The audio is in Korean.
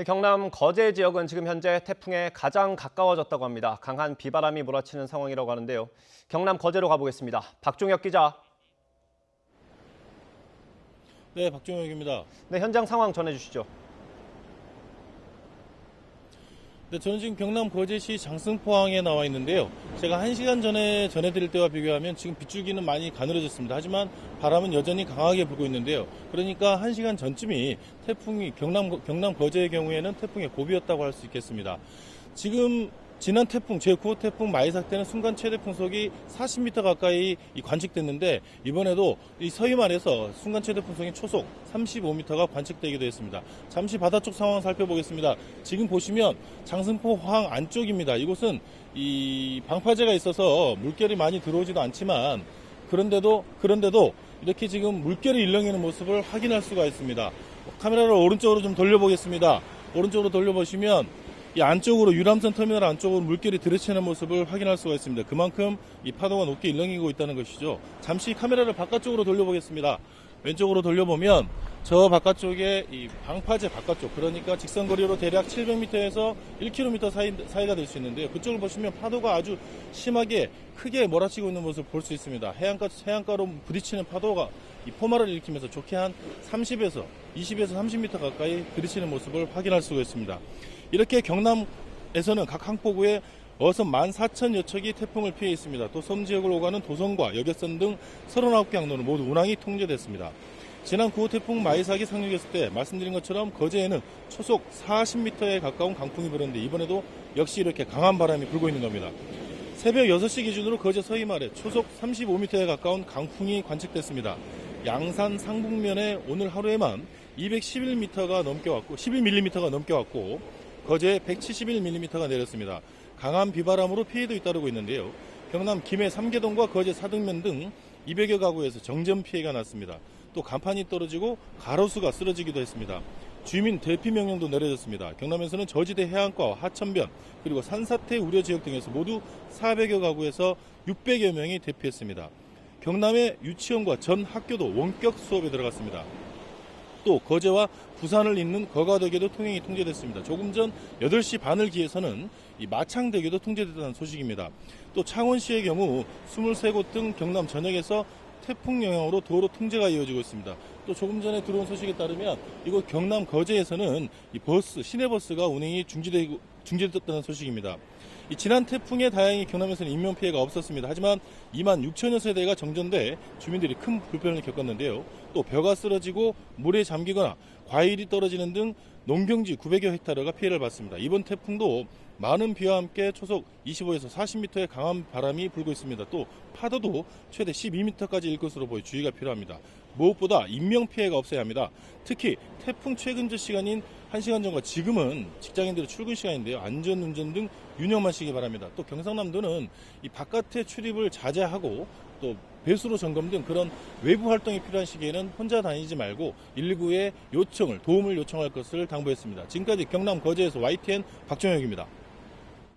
경남 거제 지역은 지금 현재 태풍에 가장 가까워졌다고 합니다. 강한 비바람이 몰아치는 상황이라고 하는데요. 경남 거제로 가보겠습니다. 박종혁 기자. 네, 박종혁입니다. 네, 현장 상황 전해주시죠. 네, 저는 지금 경남 거제시 장승포항에 나와 있는데요. 제가 1시간 전에 전해드릴 때와 비교하면 지금 빗줄기는 많이 가늘어졌습니다. 하지만 바람은 여전히 강하게 불고 있는데요. 그러니까 1시간 전쯤이 태풍이 경남 거제의 경우에는 태풍의 고비였다고 할 수 있겠습니다. 지금 지난 태풍 제9호 태풍 마이삭 때는 순간 최대 풍속이 40m 가까이 관측됐는데 이번에도 이 서해안에서 순간 최대 풍속인 초속 35m가 관측되기도 했습니다. 잠시 바다 쪽 상황 살펴보겠습니다. 지금 보시면 장승포항 안쪽입니다. 이곳은 이 방파제가 있어서 물결이 많이 들어오지도 않지만 그런데도 이렇게 지금 물결이 일렁이는 모습을 확인할 수가 있습니다. 카메라를 오른쪽으로 좀 돌려보겠습니다. 오른쪽으로 돌려보시면 이 안쪽으로 유람선 터미널 안쪽으로 물결이 들이치는 모습을 확인할 수가 있습니다. 그만큼 이 파도가 높게 일렁이고 있다는 것이죠. 잠시 카메라를 바깥쪽으로 돌려보겠습니다. 왼쪽으로 돌려보면 저 바깥쪽에 이 방파제 바깥쪽, 그러니까 직선거리로 대략 700m에서 1km 사이가 될 수 있는데요. 그쪽을 보시면 파도가 아주 심하게 크게 몰아치고 있는 모습을 볼 수 있습니다. 해안가로 부딪히는 파도가 이 포마를 일으키면서 좋게 한 20에서 30m 가까이 들이치는 모습을 확인할 수가 있습니다. 이렇게 경남에서는 각 항포구에 어선 14,000여 척이 태풍을 피해 있습니다. 또 섬 지역을 오가는 도성과 여객선 등 39개 항로는 모두 운항이 통제됐습니다. 지난 9호 태풍 마이삭이 상륙했을 때 말씀드린 것처럼 거제에는 초속 40m에 가까운 강풍이 불었는데 이번에도 역시 이렇게 강한 바람이 불고 있는 겁니다. 새벽 6시 기준으로 거제 서해마을에 초속 35m에 가까운 강풍이 관측됐습니다. 양산 상북면에 오늘 하루에만 211mm가 넘게 왔고 거제에 171mm가 내렸습니다. 강한 비바람으로 피해도 잇따르고 있는데요. 경남 김해 삼계동과 거제 사등면 등 200여 가구에서 정전 피해가 났습니다. 또 간판이 떨어지고 가로수가 쓰러지기도 했습니다. 주민 대피 명령도 내려졌습니다. 경남에서는 저지대 해안가와 하천변 그리고 산사태 우려 지역 등에서 모두 400여 가구에서 600여 명이 대피했습니다. 경남의 유치원과 전 학교도 원격 수업에 들어갔습니다. 또 거제와 부산을 잇는 거가대교도 통행이 통제됐습니다. 조금 전 8시 반을 기해서는 이 마창대교도 통제됐다는 소식입니다. 또 창원시의 경우 23곳 등 경남 전역에서 태풍 영향으로 도로 통제가 이어지고 있습니다. 또 조금 전에 들어온 소식에 따르면 이곳 경남 거제에서는 이 시내버스가 운행이 중지됐다는 소식입니다. 지난 태풍에 다행히 경남에서는 인명피해가 없었습니다. 하지만 2만 6천여 세대가 정전돼 주민들이 큰 불편을 겪었는데요. 또 벼가 쓰러지고 물에 잠기거나 과일이 떨어지는 등 농경지 900여 헥타르가 피해를 봤습니다. 이번 태풍도 많은 비와 함께 초속 25에서 40m의 강한 바람이 불고 있습니다. 또 파도도 최대 12m까지 일 것으로 보여 주의가 필요합니다. 무엇보다 인명피해가 없어야 합니다. 특히 태풍 최근저 시간인 1시간 전과 지금은 직장인들의 출근 시간인데요. 안전운전 등 유념하시기 바랍니다. 또 경상남도는 이 바깥에 출입을 자제하고 또 배수로 점검 등 그런 외부 활동이 필요한 시기에는 혼자 다니지 말고 119에 도움을 요청할 것을 당부했습니다. 지금까지 경남 거제에서 YTN 박종혁입니다.